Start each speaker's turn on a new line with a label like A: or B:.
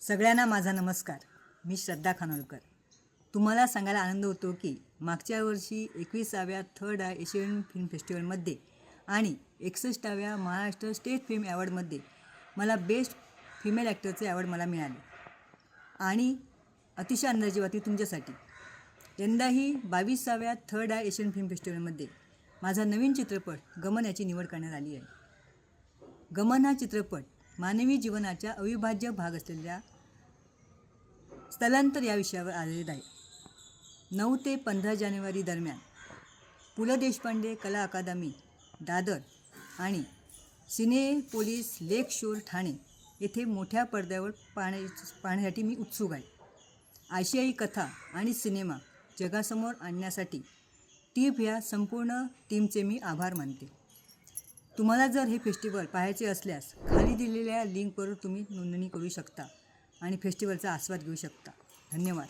A: सगळ्यांना माझा नमस्कार. मी श्रद्धा खानोलकर. तुम्हाला सांगायला आनंद होतो की मागच्या वर्षी 21व्या थर्ड आय एशियन फिल्म फेस्टिवलमध्ये आणि 61व्या महाराष्ट्र स्टेट फिल्म ॲवॉर्डमध्ये मला बेस्ट फिमेल ॲक्टरचे ॲवॉर्ड मला मिळाले. आणि अतिशय आनंदाची बातमी तुमच्यासाठी, यंदाही 22व्या थर्ड आय एशियन फिल्म फेस्टिवलमध्ये माझा नवीन चित्रपट गमन याची निवड करण्यात आली आहे. गमन हा चित्रपट मानवी जीवनाचा अविभाज्य भाग असलेल्या स्थलांतर या विषयावर आधारित आहे. 9 ते 15 जानेवारी दरम्यान पु ल देशपांडे कला अकादमी दादर आणि सिनेपोलिस लेक शोर ठाणे येथे मोठ्या पडद्यावर पाहण्यासाठी मी उत्सुक आहे. आशियाई कथा आणि सिनेमा जगासमोर आणण्यासाठी टीप ह्या संपूर्ण टीमचे मी आभार मानते. तुम्हाला जर हे फेस्टिवल पाहायचे असल्यास खाली दिलेल्या लिंकवर तुम्ही नोंदणी करू शकता आणि फेस्टिवलचा आस्वाद घेऊ शकता. धन्यवाद.